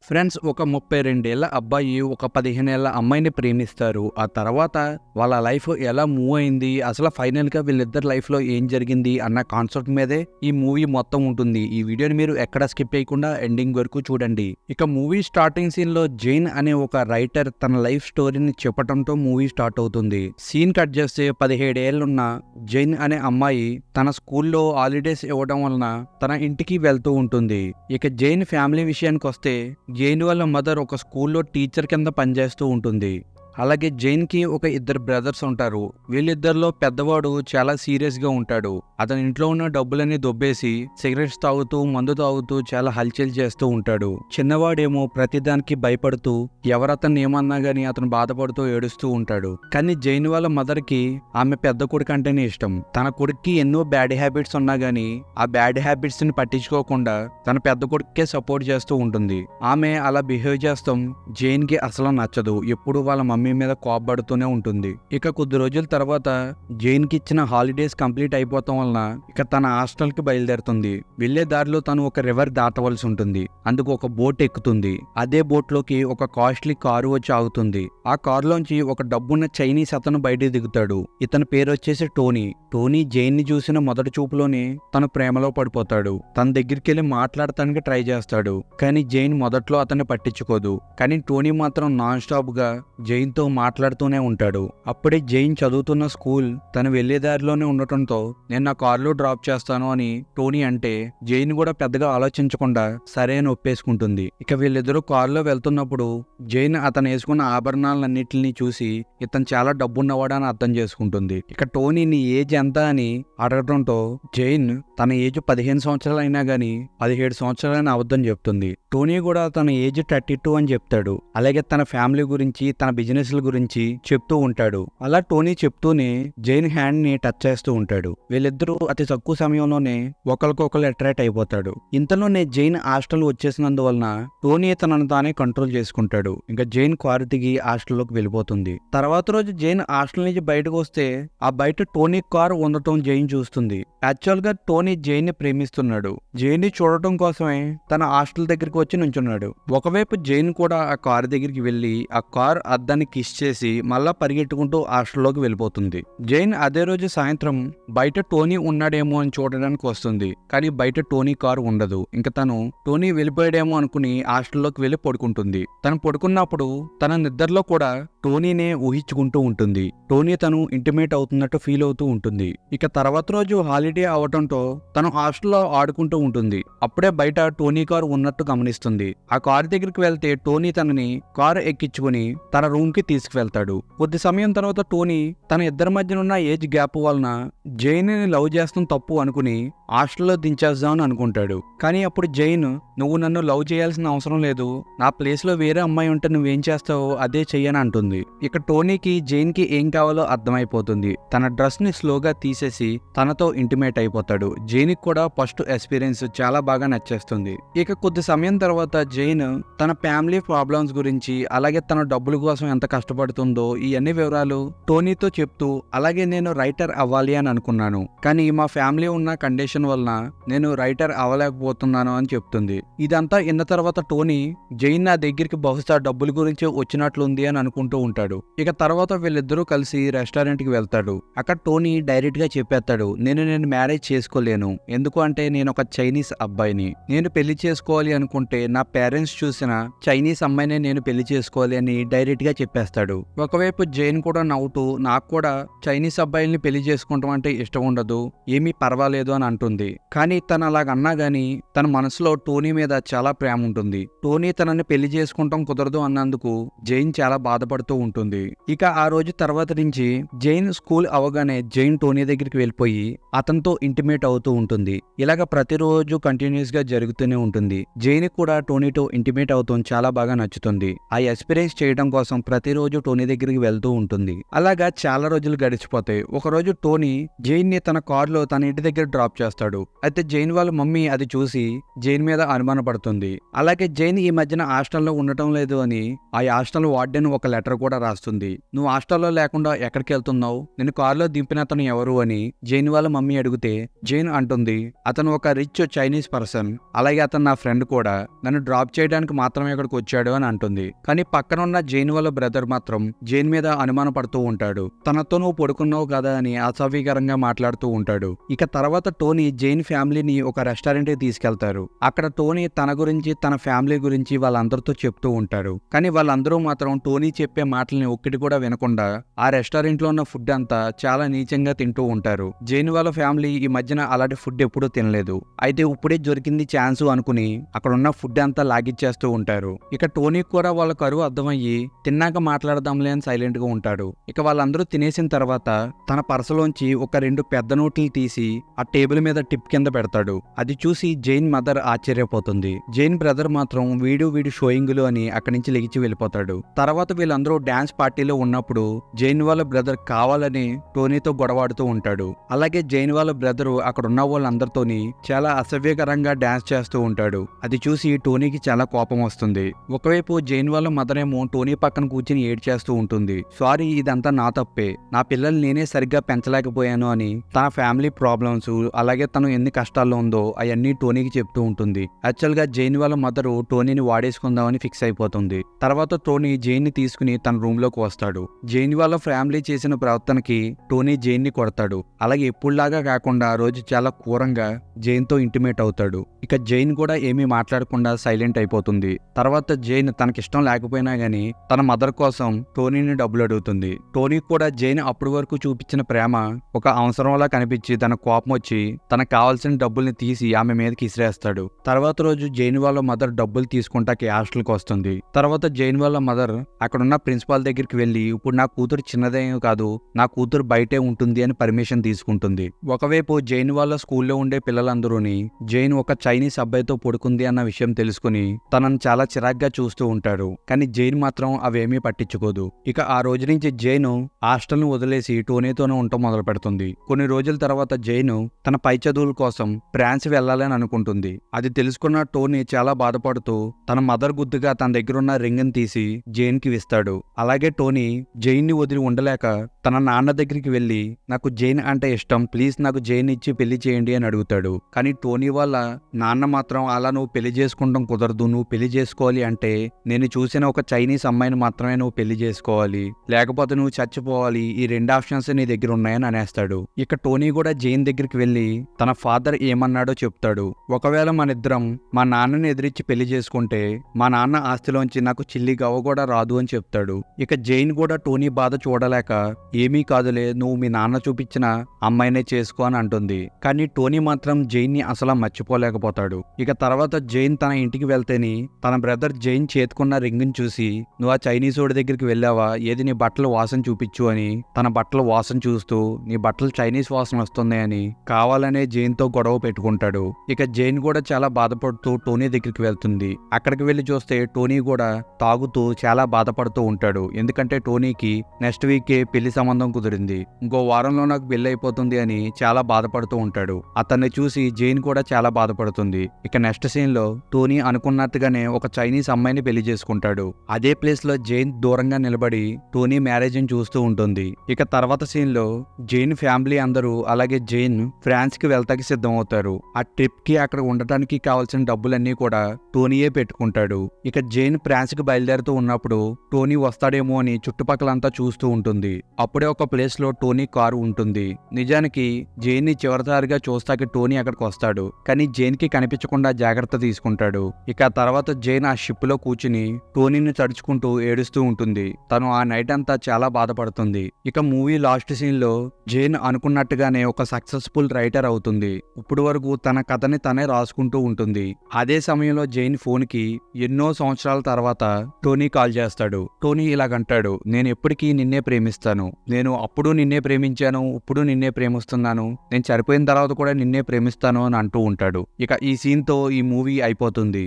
Friends, ఒక 32 ఏళ్ల అబ్బాయి ఒక 15 ఏళ్ల అమ్మాయిని ప్రేమిస్తారు. ఆ తర్వాత వాళ్ళ లైఫ్ ఎలా మూవ్ అయింది, అసలు ఫైనల్‌గా వీళ్ళిద్దరి లైఫ్‌లో ఏం జరిగింది అన్న కాన్సెప్ట్ మీదే ఈ మూవీ మొత్తం ఉంటుంది. ఈ వీడియోని మీరు ఎక్కడ స్కిప్ చేయకుండా ఎండింగ్ వరకు చూడండి. ఇక మూవీ స్టార్టింగ్ సీన్‌లో జైన్ అనే ఒక రైటర్ తన లైఫ్ స్టోరీని చెప్పడంతో మూవీ స్టార్ట్ అవుతుంది. సీన్ కట్ చేస్తే 17 ఏళ్లున్న జైన్ అనే అమ్మాయి తన స్కూల్లో హాలిడేస్ ఇవ్వడం వలన తన ఇంటికి వెళ్తూ ఉంటుంది. ఇక జైన్ ఫ్యామిలీ విషయానికి వస్తే జైన్ వాళ్ళ మదర్ ఒక స్కూల్లో టీచర్ కింద పనిచేస్తూ ఉంటుంది. అలాగే జైన్కి ఒక ఇద్దరు బ్రదర్స్ ఉంటారు. వీళ్ళిద్దరిలో పెద్దవాడు చాలా సీరియస్గా ఉంటాడు. అతని ఇంట్లో ఉన్న డబ్బులన్నీ దొబ్బేసి సిగరెట్స్ తాగుతూ మందు తాగుతూ చాలా హల్చల్ చేస్తూ ఉంటాడు. చిన్నవాడేమో ప్రతిదానికి భయపడుతూ ఎవరతన్ని ఏమన్నా గానీ అతను బాధపడుతూ ఏడుస్తూ ఉంటాడు. కానీ జైన్ వాళ్ళ మదర్కి ఆమె పెద్ద కొడుకు అంటేనే ఇష్టం. తన కొడుక్కి ఎన్నో బ్యాడ్ హ్యాబిట్స్ ఉన్నా గానీ ఆ బ్యాడ్ హ్యాబిట్స్ ని పట్టించుకోకుండా తన పెద్ద కొడుకే సపోర్ట్ చేస్తూ ఉంటుంది. ఆమె అలా బిహేవ్ చేస్తాం జైన్ కి అసలు నచ్చదు. ఎప్పుడు వాళ్ళ మమ్మీ మీద కోపడుతూనే ఉంటుంది. ఇక కొద్ది రోజుల తర్వాత జైన్ కి ఇచ్చిన హాలిడేస్ కంప్లీట్ అయిపోతాం వలన ఇక తన హాస్టల్ కి బయలుదేరుతుంది. వెళ్లే దారిలో తను ఒక రివర్ దాటవలసి ఉంటుంది. అందుకు ఒక బోట్ ఎక్కుతుంది. అదే బోట్ లోకి ఒక కాస్ట్లీ కారు వచ్చి ఆగుతుంది. ఆ కారులోంచి ఒక డబ్బున్న చైనీస్ అతను బయటికి దిగుతాడు. ఇతని పేరు వచ్చేసి టోనీ. టోనీ జైన్ ని చూసిన మొదటి చూపులోనే తను ప్రేమలో పడిపోతాడు. తన దగ్గరికి వెళ్ళి మాట్లాడటానికి ట్రై చేస్తాడు. కానీ జైన్ మొదట్లో అతన్ని పట్టించుకోదు. కానీ టోనీ మాత్రం నాన్ స్టాప్ గా జైన్ తో మాట్లాడుతూనే ఉంటాడు. అప్పుడే జైన్ చదువుతున్న స్కూల్ తను వెళ్లే దారిలోనే ఉండటంతో నేను నా కారులో డ్రాప్ చేస్తాను అని టోనీ అంటే జైన్ కూడా పెద్దగా ఆలోచించకుండా సరే అని ఒప్పేసుకుంటుంది. ఇక వీళ్ళిద్దరూ కారులో వెళ్తున్నప్పుడు జైన్ అతను వేసుకున్న ఆభరణాలన్నింటినీ చూసి ఇతను చాలా డబ్బున్నవాడని అర్థం చేసుకుంటుంది. ఇక టోనీ నీ ఏజ్ ఎంత అని అడగడంతో జైన్ తన ఏజ్ 15 సంవత్సరాలు అయినా గానీ 17 సంవత్సరాలని అబద్ధం చెప్తుంది. టోనీ కూడా తన ఏజ్ 32 అని చెప్తాడు. అలాగే తన ఫ్యామిలీ గురించి తన బిజినెస్ గురించి చెప్తూ ఉంటాడు. అలా టోనీ చెప్తూనే జైన్ హ్యాండ్ ని టచ్ చేస్తూ ఉంటాడు. వీళ్ళిద్దరూ అతి తక్కువ సమయంలోనే ఒకరికొకరు అట్రాక్ట్ అయిపోతాడు. ఇంతలోనే జైన్ హాస్టల్ వచ్చేసినందువలన టోనీ తనను తానే కంట్రోల్ చేసుకుంటాడు. ఇంకా జైన్ కారు దిగి హాస్టల్లోకి వెళ్ళిపోతుంది. తర్వాత రోజు జైన్ హాస్టల్ నుంచి బయటకు వస్తే ఆ బయట టోనీ కారు ఉండటం జైన్ చూస్తుంది. యాక్చువల్ గా టోనీ జైన్ ని ప్రేమిస్తున్నాడు. జైన్ ని చూడటం కోసమే తన హాస్టల్ దగ్గరికి వచ్చి నుంచున్నాడు. ఒకవైపు జైన్ కూడా ఆ కారు దగ్గరికి వెళ్లి ఆ కారు అద్దాన్ని కిస్ చేసి మళ్ళా పరిగెట్టుకుంటూ హాస్టల్లోకి వెళ్ళిపోతుంది. జైన్ అదే రోజు సాయంత్రం బయట టోనీ ఉన్నాడేమో అని చూడడానికి వస్తుంది. కానీ బయట టోనీ కారు ఉండదు. ఇంకా తను టోనీ వెళ్ళిపోయాడేమో అనుకుని హాస్టల్లోకి వెళ్ళి పడుకుంటుంది. తను పడుకున్నప్పుడు తన నిద్రలో కూడా టోనీనే ఊహించుకుంటూ ఉంటుంది. టోనీ తను ఇంటిమేట్ అవుతున్నట్టు ఫీల్ అవుతూ ఉంటుంది. ఇక తర్వాత రోజు హాలిడే అవడంతో తను హాస్టల్లో ఆడుకుంటూ ఉంటుంది. అప్పుడే బయట టోనీ కారు ఉన్నట్టు గమనిస్తుంది. ఆ కారు దగ్గరికి వెళ్తే టోనీ తనని కారు ఎక్కించుకుని తన రూమ్ కి తీసుకువెళ్తాడు. కొద్ది సమయం తర్వాత టోనీ తన ఇద్దరి మధ్యనున్న ఏజ్ గ్యాప్ వలన జైన్ ని లవ్ చేస్తాం తప్పు అనుకుని హాస్టల్లో దించేద్దామని అనుకుంటాడు. కానీ అప్పుడు జైన్ నువ్వు నన్ను లవ్ చేయాల్సిన అవసరం లేదు, నా ప్లేస్ లో వేరే అమ్మాయి ఉంటే నువ్వేం చేస్తావో అదే చెయ్యని అంటుంది. ఇక టోనీకి జైన్ కి ఏం కావాలో అర్థమైపోతుంది. తన డ్రెస్ ని స్లోగా తీసేసి తనతో ఇంటిమేట్ అయిపోతాడు. జైన్ కి కూడా ఫస్ట్ ఎక్స్పీరియన్స్ చాలా బాగా నచ్చేస్తుంది. ఇక కొద్ది సమయం తర్వాత జైన్ తన ఫ్యామిలీ ప్రాబ్లమ్స్ గురించి అలాగే తన డబ్బుల కోసం ఎంత కష్టపడుతుందో ఈ అన్ని వివరాలు టోనీతో చెప్తూ అలాగే నేను రైటర్ అవ్వాలి అని అనుకున్నాను, కానీ మా ఫ్యామిలీ ఉన్న కండిషన్ వలన నేను రైటర్ అవ్వలేకపోతున్నాను అని చెప్తుంది. ఇదంతా ఇన్న తర్వాత టోనీ జైన్ నా దగ్గరికి బహుశా డబ్బుల గురించి వచ్చినట్లుంది అని అనుకుంటూ ఉంటాడు. ఇక తర్వాత వీళ్ళిద్దరూ కలిసి రెస్టారెంట్ కి వెళ్తాడు. అక్కడ టోనీ డైరెక్ట్ గా చెప్పేస్తాడు, నేను మ్యారేజ్ చేసుకోలేను. ఎందుకు అంటే నేను ఒక చైనీస్ అబ్బాయిని. నేను పెళ్లి చేసుకోవాలి అనుకుంటే నా పేరెంట్స్ చూసిన చైనీస్ అమ్మాయినే నేను పెళ్లి చేసుకోవాలి అని డైరెక్ట్ గా చెప్పేస్తాడు. ఒకవైపు జైన్ కూడా నవ్వుతూ నాకు కూడా చైనీస్ అబ్బాయిల్ని పెళ్లి చేసుకుంటాం అంటే ఇష్టం ఉండదు, ఏమీ పర్వాలేదు అని అంటుంది. కానీ తను అలాగన్నా గానీ తన మనసులో టోనీ మీద చాలా ప్రేమ ఉంటుంది. టోనీ తనని పెళ్లి చేసుకుంటాం కుదరదు అన్నందుకు జైన్ చాలా బాధపడుతూ ఉంటుంది. ఇక ఆ రోజు తర్వాత నుంచి జైన్ స్కూల్ అవగానే జైన్ టోనీ దగ్గరికి వెళ్ళిపోయి అతనితో ఇంటిమేట్ అవుతూ ఉంటుంది. ఇలాగ ప్రతిరోజు కంటిన్యూస్ గా జరుగుతూనే ఉంటుంది. జైన్ కూడా టోనీతో ఇంటిమేట్ అవుతాం చాలా బాగా నచ్చుతుంది. ఆ ఎక్స్పీరియన్స్ చేయడం కోసం ప్రతి ప్రతిరోజు టోనీ దగ్గరికి వెళ్తూ ఉంటుంది. అలాగా చాలా రోజులు గడిచిపోతాయి. ఒకరోజు టోనీ జైన్ ని తన కారులో తన ఇంటి దగ్గర డ్రాప్ చేస్తాడు. అయితే జైన్ వాళ్ళ మమ్మీ అది చూసి జైన్ మీద అనుమాన పడుతుంది. అలాగే జైన్ ఈ మధ్యన హాస్టల్లో ఉండటం లేదు అని ఆ హాస్టల్ వార్డెన్ ఒక లెటర్ కూడా రాస్తుంది. నువ్వు హాస్టల్లో లేకుండా ఎక్కడికి వెళ్తున్నావు, నేను కారులో దింపిన అతను ఎవరు అని జైన్ వాళ్ళ మమ్మీ అడిగితే జైన్ అంటుంది, అతను ఒక రిచ్ చైనీస్ పర్సన్, అలాగే అతను నా ఫ్రెండ్ కూడా, నన్ను డ్రాప్ చేయడానికి మాత్రమే ఇక్కడికి వచ్చాడు అని అంటుంది. కానీ పక్కన ఉన్న జైన్ వాళ్ళ బ్రదర్ మాత్రం జైన్ మీద అనుమాన పడుతూ ఉంటాడు. తనతో నువ్వు పడుకున్నావు కదా అని అసభ్యకరంగా మాట్లాడుతూ ఉంటాడు. ఇక తర్వాత టోనీ జైన్ ఫ్యామిలీని ఒక రెస్టారెంట్ కి తీసుకెళ్తారు. అక్కడ టోనీ తన గురించి తన ఫ్యామిలీ గురించి వాళ్ళందరితో చెప్తూ ఉంటారు. కానీ వాళ్ళందరూ మాత్రం టోనీ చెప్పే మాటల్ని ఒక్కటి కూడా వినకుండా ఆ రెస్టారెంట్ లో ఉన్న ఫుడ్ అంతా చాలా నీచంగా తింటూ ఉంటారు. జైన్ వాళ్ళ ఫ్యామిలీ ఈ మధ్యన అలాంటి ఫుడ్ ఎప్పుడూ తినలేదు. అయితే ఇప్పుడే దొరికింది ఛాన్స్ అనుకుని అక్కడ ఉన్న ఫుడ్ అంతా లాగిచ్చేస్తూ ఉంటారు. ఇక టోనీ కూడా వాళ్ళ కరువు అర్థమయ్యి తిన్నాక మాట్లాడదాంలే అని సైలెంట్ గా ఉంటాడు. ఇక వాళ్ళందరూ తినేసిన తర్వాత తన పర్సలోంచి ఒక 2 పెద్ద నోట్లు తీసి ఆ టేబుల్ మీద టిప్ కింద పెడతాడు. అది చూసి జైన్ మదర్ ఆశ్చర్యపోతుంది. జైన్ బ్రదర్ మాత్రం వీడు షోయింగులు అని అక్కడి నుంచి లెగిచి వెళ్ళిపోతాడు. తర్వాత వీళ్ళందరూ డాన్స్ పార్టీలో ఉన్నప్పుడు జైన్ వాళ్ళ బ్రదర్ కావాలని టోనీతో గొడవాడుతూ ఉంటాడు. అలాగే జైన్ వాళ్ళ బ్రదరు అక్కడ ఉన్న వాళ్ళందరితోని చాలా అసభ్యకరంగా డాన్స్ చేస్తూ ఉంటాడు. అది చూసి టోనీకి చాలా కోపం వస్తుంది. ఒకవైపు జైన్ వాళ్ళ మదర్ ఏమో టోనీ పక్కన కూర్చుని ఏడ్చేస్తూ ఉంటుంది. సారీ, ఇదంతా నా తప్పే, నా పిల్లలు నేనే సరిగ్గా పెంచలేకపోయాను అని తన ఫ్యామిలీ ప్రాబ్లమ్స్ అలాగే తను ఎన్ని కష్టాల్లో ఉందో అవన్నీ టోనీకి చెప్తూ ఉంటుంది. యాక్చువల్ గా జైన్ వాళ్ళ మదరు టోనీని వాడేసుకుందామని ఫిక్స్ అయిపోతుంది. తర్వాత టోనీ జైన్ ని తీసుకుని తన రూమ్ లోకి వస్తాడు. జైన్ వాళ్ళ ఫ్యామిలీ చేసిన ప్రవర్తనకి టోనీ జైన్ ని కొడతాడు. అలాగే ఎప్పుడులాగా కాకుండా ఆ రోజు చాలా క్రూరంగా జైన్ తో ఇంటిమేట్ అవుతాడు. ఇక జైన్ కూడా ఏమీ మాట్లాడకుండా సైలెంట్ అయిపోతుంది. తర్వాత జైన్ తనకిష్టం లేకపోయినా గానీ తన మదర్ కోసం టోనీని డబ్బులు అడుగుతుంది. టోనీ కూడా జైన్ అప్పటి వరకు చూపించిన ప్రేమ ఒక అవసరంలా కనిపించి తన కోపం వచ్చి తనకు కావాల్సిన డబ్బుల్ని తీసి ఆమె మీదకి ఇసిరేస్తాడు. తర్వాత రోజు జైన్ వాళ్ళ మదర్ డబ్బులు తీసుకుంటాకి హాస్టల్కి వస్తుంది. తర్వాత జైన్ వాళ్ళ మదర్ అక్కడున్న ప్రిన్సిపాల్ దగ్గరికి వెళ్లి ఇప్పుడు నా కూతురు చిన్నదేం కాదు, నా కూతురు బయటే ఉంటుంది అని పర్మిషన్ తీసుకుంటుంది. ఒకవైపు జైన్ వాళ్ళ స్కూల్లో ఉండే పిల్లలందరూని జైన్ ఒక చైనీస్ అబ్బాయితో పడుకుంది అన్న విషయం తెలుసుకుని తనను చాలా చిరాగ్గా చూస్తూ ఉంటారు. కానీ జైన్ మాత్రం అవేమీ పట్టించుకోదు. ఇక ఆ రోజు నుంచి జైన్ హాస్టల్ ను వదిలేసి టోనీతోనే ఉండటం మొదలు పెడుతుంది. కొన్ని రోజుల తర్వాత జైన్ తన పై చదువుల కోసం ఫ్రాన్స్ వెళ్లాలని అనుకుంటుంది. అది తెలుసుకున్న టోనీ చాలా బాధపడుతూ తన మదర్ గుర్తుగా తన దగ్గరున్న రింగ్ ని తీసి జైన్ కి ఇస్తాడు. అలాగే టోనీ జైన్ ని వదిలి ఉండలేక తన నాన్న దగ్గరికి వెళ్లి నాకు జైన్ అంటే ఇష్టం, ప్లీజ్ నాకు జైన్ ఇచ్చి పెళ్లి చేయండి అని అడుగుతాడు. కానీ టోనీ వాళ్ళ నాన్న మాత్రం అలా నువ్వు పెళ్లి చేసుకుంటాం కుదరదు, నువ్వు పెళ్లి చేసుకోవాలి అంటే నేను చూసిన ఒక చైనీస్ అమ్మాయిని మాత్రమే నువ్వు పెళ్లి చేసుకోవాలి, లేకపోతే నువ్వు చచ్చిపోవాలి, ఈ 2 ఆప్షన్స్ నీ దగ్గర ఉన్నాయని అనేస్తాడు. ఇక టోనీ కూడా జైన్ దగ్గరికి వెళ్లి తన ఫాదర్ ఏమన్నాడో చెప్తాడు. ఒకవేళ మనిద్దరం మా నాన్నని ఎదిరించి పెళ్లి చేసుకుంటే మా నాన్న ఆస్తిలోంచి నాకు చిల్లి గవ్వ కూడా రాదు అని చెప్తాడు. ఇక జైన్ కూడా టోనీ బాధ చూడలేక ఏమీ కాదులే, నువ్వు మీ నాన్న చూపించిన అమ్మాయినే చేసుకో అని అంటుంది. కానీ టోనీ మాత్రం జైన్ ని అసలు మర్చిపోలేకపోతాడు. ఇక తర్వాత జైన్ తన ఇంటికి వెళ్తేని తన బ్రదర్ జైన్ చేతుకున్న రింగ్ ని చూసి నువ్వు ఆ చైనీస్ వాడి దగ్గరికి వెళ్ళావా, ఏది నీ బట్టలు వాసన చూపించు అని తన బట్టలు వాసన చూస్తూ నీ బట్టలు చైనీస్ వాసన వస్తున్నాయని కావాలనే జైన్ తో గొడవ పెట్టుకుంటాడు. ఇక జైన్ కూడా చాలా బాధపడుతూ టోనీ దగ్గరికి వెళ్తుంది. అక్కడికి వెళ్లి చూస్తే టోనీ కూడా తాగుతూ చాలా బాధపడుతూ ఉంటాడు. ఎందుకంటే టోనీకి నెక్స్ట్ వీకే పెళ్లి సంబంధం కుదిరింది, ఇంకో వారంలో నాకు పెళ్లి అయిపోతుంది అని చాలా బాధపడుతూ ఉంటాడు. అతన్ని చూసి జైన్ కూడా చాలా బాధపడుతుంది. ఇక నెక్స్ట్ సీన్ లో టోనీ అనుకున్నట్టుగానే ఒక చైనీస్ అమ్మాయిని పెళ్లి చేసుకుంటాడు. అదే ప్లేస్ లో జైన్ దూరంగా నిలబడి టోనీ మ్యారేజ్ ని చూస్తూ ఉంటుంది. ఇక తర్వాత సీన్ లో జైన్ ఫ్యామిలీ అందరూ అలాగే జైన్ ఫ్రాన్స్ కి వెళ్తాకి సిద్ధం అవుతారు. ఆ ట్రిప్ కి అక్కడ ఉండటానికి కావాల్సిన డబ్బులన్నీ కూడా టోనీయే పెట్టుకుంటాడు. ఇక జైన్ ఫ్రాన్స్ కి బయలుదేరుతూ ఉన్నప్పుడు టోనీ వస్తాడేమో అని చుట్టుపక్కలంతా చూస్తూ ఉంటుంది. అప్పుడే ఒక ప్లేస్ లో టోనీ కారు ఉంటుంది. నిజానికి జైన్ ని చివరిసారిగా చూస్తాకి టోనీ అక్కడికి వస్తాడు. కానీ జైన్ కి కనిపించకుండా జాగ్రత్త తీసుకుంటాడు. ఇక తర్వాత జైన్ ఆ షిప్ లో కూర్చుని టోనీని తడుచుకుంటూ ఏడుస్తూ ఉంటుంది. తను ఆ నైట్ అంతా చాలా బాధపడుతుంది. ఇక మూవీ లాస్ట్ సీన్ లో జైన్ అనుకున్నట్టుగానే ఒక సక్సెస్ఫుల్ రైటర్ అవుతుంది. ఇప్పుడు వరకు తన కథని తనే రాసుకుంటూ ఉంటుంది. అదే సమయంలో జైన్ ఫోన్ కి ఎన్నో సంవత్సరాల తర్వాత టోనీ కాల్ చేస్తాడు. టోనీ ఇలాగంటాడు, నేను ఎప్పటికీ నిన్నే ప్రేమిస్తాను, నేను అప్పుడు నిన్నే ప్రేమించాను, ఇప్పుడు నిన్నే ప్రేమిస్తున్నాను, నేను చనిపోయిన తర్వాత కూడా నిన్నే ప్రేమిస్తాను అని అంటూ ఉంటాడు. ఇక ఈ సీన్ తో ఈ మూవీ అయిపోతుంది.